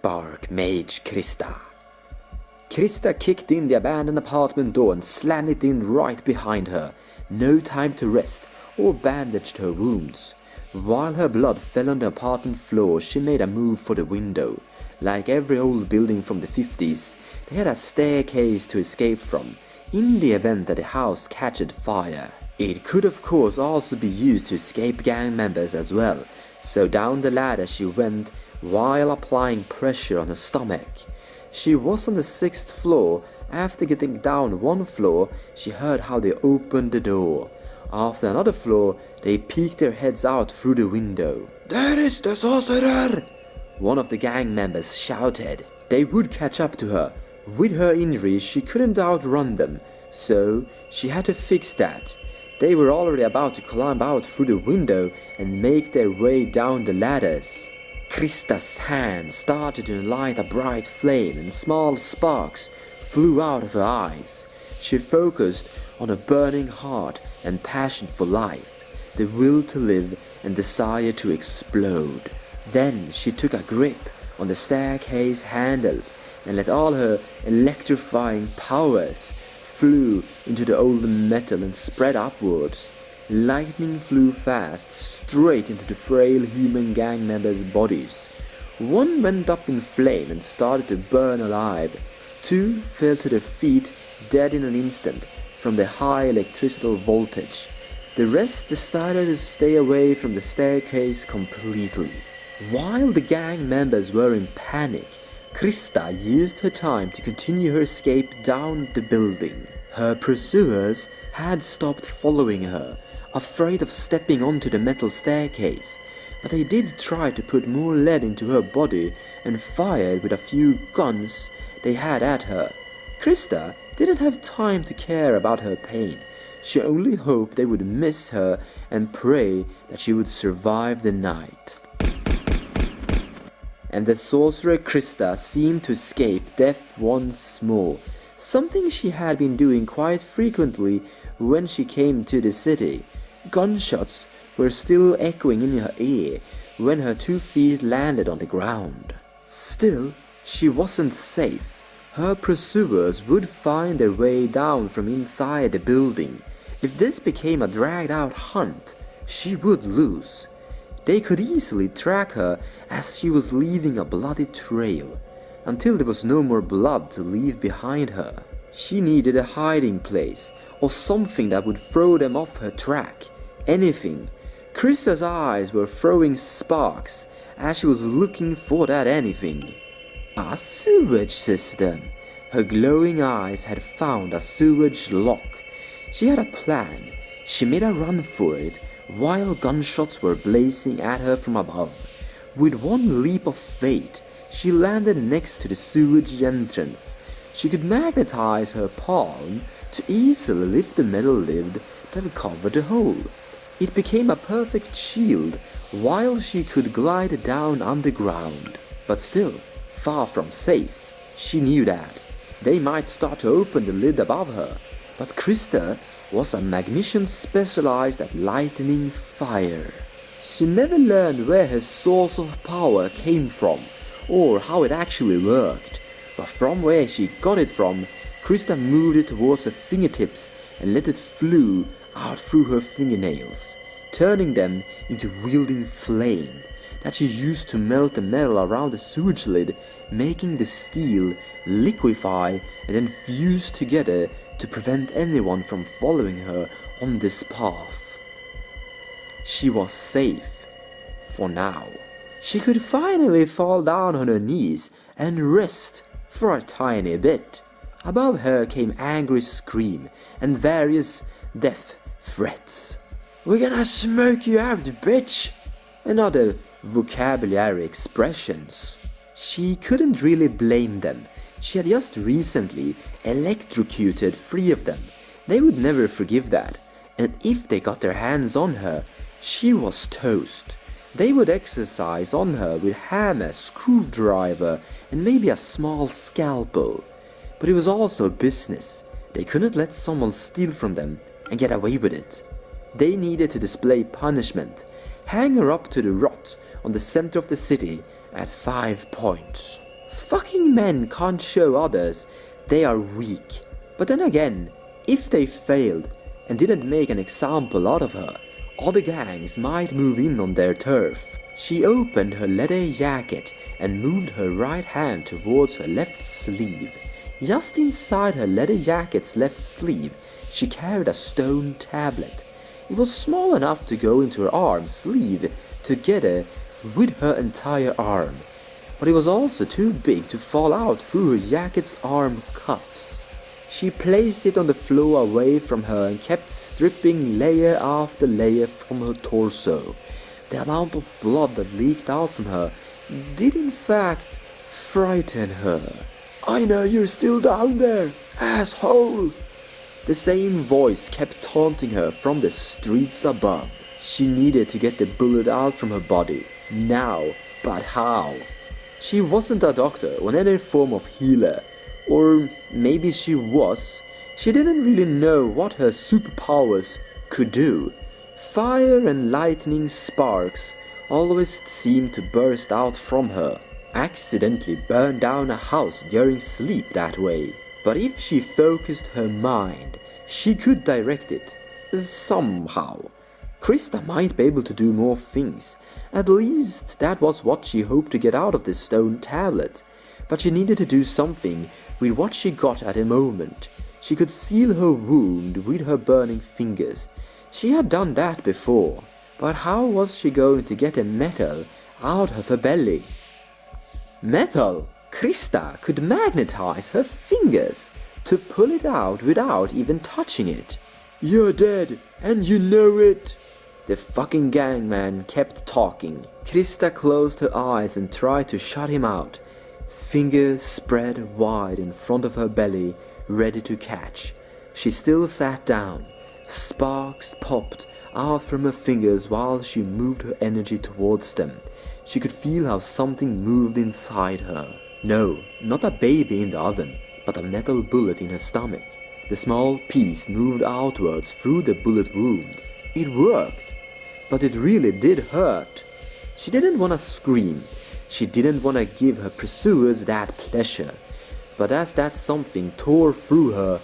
spark Mage Krista. Krista kicked in the abandoned apartment door and slammed it in right behind her. No time to rest or bandage her wounds. While her blood fell on the apartment floor, she made a move for the window. Like every old building from the 50s, they had a staircase to escape from, in the event that the house catched fire. It could of course also be used to escape gang members as well, so down the ladder she went while applying pressure on her stomach. She was on the 6th floor. After getting down one floor, she heard how they opened the door. After another floor, they peeked their heads out through the window. "There is the sorcerer!" one of the gang members shouted. They would catch up to her. With her injuries, she couldn't outrun them, so she had to fix that. They were already about to climb out through the window and make their way down the ladders. Krista's hand started to light a bright flame and small sparks flew out of her eyes. She focused on a burning heart and passion for life, the will to live and desire to explode. Then she took a grip on the staircase handles and let all her electrifying powers flew into the old metal and spread upwards. Lightning flew fast straight into the frail human gang members' bodies. One went up in flame and started to burn alive. Two fell to their feet, dead in an instant from the high electrical voltage. The rest decided to stay away from the staircase completely. While the gang members were in panic, Krista used her time to continue her escape down the building. Her pursuers had stopped following her, afraid of stepping onto the metal staircase, but they did try to put more lead into her body and fired with a few guns they had at her. Krista didn't have time to care about her pain. She only hoped they would miss her and pray that she would survive the night. And the sorcerer Krista seemed to escape death once more, something she had been doing quite frequently when she came to the city. Gunshots were still echoing in her ear when her 2 feet landed on the ground. Still, she wasn't safe. Her pursuers would find their way down from inside the building. If this became a dragged-out hunt, she would lose. They could easily track her as she was leaving a bloody trail, until there was no more blood to leave behind her. She needed a hiding place, or something that would throw them off her track. Anything. Krista's eyes were throwing sparks as she was looking for that anything. A sewage system. Her glowing eyes had found a sewage lock. She had a plan. She made a run for it while gunshots were blazing at her from above. With one leap of faith, she landed next to the sewage entrance. She could magnetize her palm to easily lift the metal lid that covered the hole. It became a perfect shield while she could glide down underground. But still, far from safe. She knew that. They might start to open the lid above her, but Krista was a magnician specialized at lightning fire. She never learned where her source of power came from, or how it actually worked, but from where she got it from, Krista moved it towards her fingertips and let it flew out through her fingernails, turning them into wielding flame that she used to melt the metal around the sewage lid, making the steel liquefy and then fuse together to prevent anyone from following her on this path. She was safe. For now. She could finally fall down on her knees and rest for a tiny bit. Above her came angry scream and various death threats. "We're gonna smoke you out, bitch!" and other vocabulary expressions. She couldn't really blame them. She had just recently electrocuted 3 of them. They would never forgive that, and if they got their hands on her, she was toast. They would exercise on her with hammer, screwdriver, and maybe a small scalpel. But it was also business. They couldn't let someone steal from them and get away with it. They needed to display punishment, hang her up to the rot on the center of the city at 5 points. Fucking men can't show others they are weak. But then again, if they failed and didn't make an example out of her, other gangs might move in on their turf. She opened her leather jacket and moved her right hand towards her left sleeve. Just inside her leather jacket's left sleeve, she carried a stone tablet. It was small enough to go into her arm sleeve together with her entire arm, but it was also too big to fall out through her jacket's arm cuffs. She placed it on the floor away from her and kept stripping layer after layer from her torso. The amount of blood that leaked out from her did in fact frighten her. "I know you're still down there, asshole!" The same voice kept taunting her from the streets above. She needed to get the bullet out from her body, now, but how? She wasn't a doctor or any form of healer, or maybe she was. She didn't really know what her superpowers could do. Fire and lightning sparks always seemed to burst out from her. Accidentally burn down a house during sleep that way. But if she focused her mind, she could direct it. Somehow. Krista might be able to do more things. At least that was what she hoped to get out of the stone tablet. But she needed to do something with what she got at the moment. She could seal her wound with her burning fingers. She had done that before. But how was she going to get the metal out of her belly? Metal? Krista could magnetize her fingers to pull it out without even touching it. "You're dead, and you know it!" The fucking gangman kept talking. Krista closed her eyes and tried to shut him out. Fingers spread wide in front of her belly, ready to catch. She still sat down. Sparks popped out from her fingers while she moved her energy towards them. She could feel how something moved inside her. No, not a baby in the oven, but a metal bullet in her stomach. The small piece moved outwards through the bullet wound. It worked, but it really did hurt. She didn't want to scream. She didn't want to give her pursuers that pleasure. But as that something tore through her,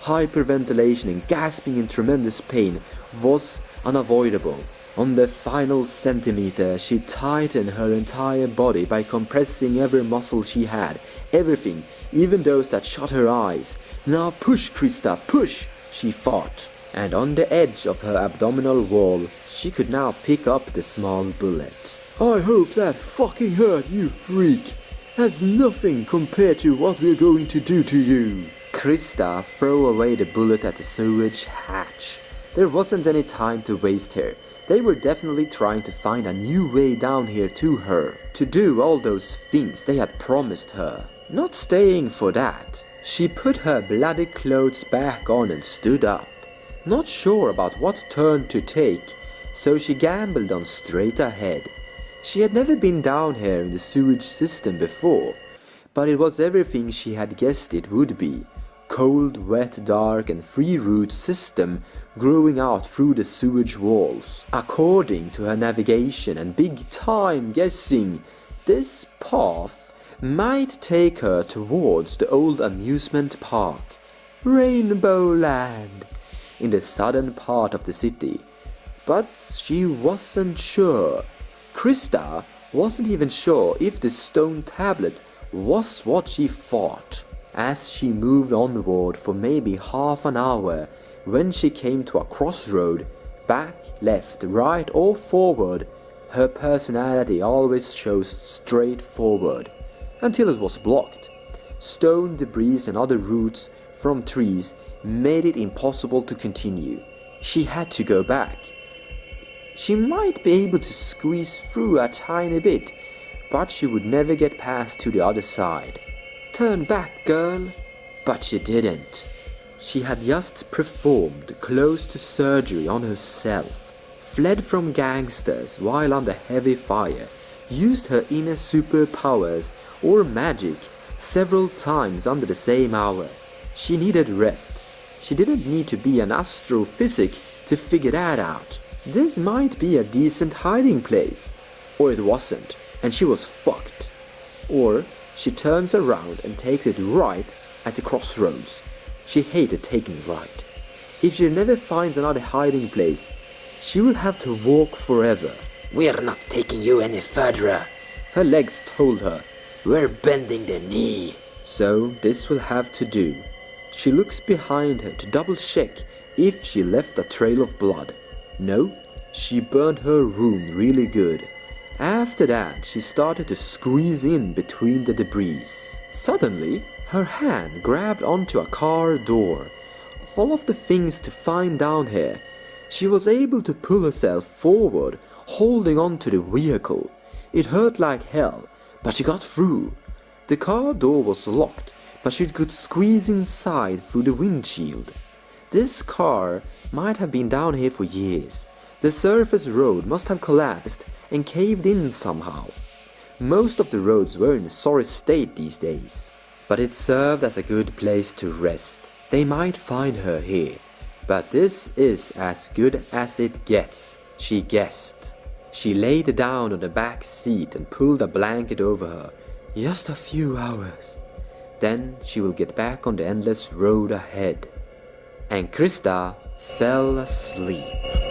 hyperventilation and gasping in tremendous pain was unavoidable. On the final centimeter, she tightened her entire body by compressing every muscle she had, everything, even those that shut her eyes. "Now push, Krista, push!" she fought. And on the edge of her abdominal wall, she could now pick up the small bullet. "I hope that fucking hurt, you freak! That's nothing compared to what we're going to do to you!" Krista threw away the bullet at the sewage hatch. There wasn't any time to waste here. They were definitely trying to find a new way down here to her, to do all those things they had promised her. Not staying for that. She put her bloody clothes back on and stood up. Not sure about what turn to take, so she gambled on straight ahead. She had never been down here in the sewage system before, but it was everything she had guessed it would be. Cold, wet, dark and free-root system growing out through the sewage walls. According to her navigation and big-time guessing, this path might take her towards the old amusement park, Rainbow Land, in the southern part of the city. But she wasn't sure. Krista wasn't even sure if the stone tablet was what she thought. As she moved onward for maybe half an hour, when she came to a crossroad, back, left, right or forward, her personality always chose straight forward, until it was blocked. Stone debris and other roots from trees made it impossible to continue. She had to go back. She might be able to squeeze through a tiny bit, but she would never get past to the other side. "Turn back, girl." But she didn't. She had just performed close to surgery on herself, fled from gangsters while under heavy fire, used her inner superpowers or magic several times under the same hour. She needed rest. She didn't need to be an astrophysic to figure that out. This might be a decent hiding place. Or it wasn't, and she was fucked. Or She turns around and takes it right at the crossroads. She hated taking right. If she never finds another hiding place, she will have to walk forever. We're not taking you any further, her legs told her. We're bending the knee. So this will have to do. She looks behind her to double check if she left a trail of blood. No, she burned her room really good. After that, she started to squeeze in between the debris. Suddenly, her hand grabbed onto a car door. All of the things to find down here. She was able to pull herself forward, holding onto the vehicle. It hurt like hell, but she got through. The car door was locked, but she could squeeze inside through the windshield. This car might have been down here for years. The surface road must have collapsed and caved in somehow. Most of the roads were in a sorry state these days, but it served as a good place to rest. They might find her here, but this is as good as it gets, she guessed. She laid down on the back seat and pulled a blanket over her. Just a few hours. Then she will get back on the endless road ahead. And Krista fell asleep.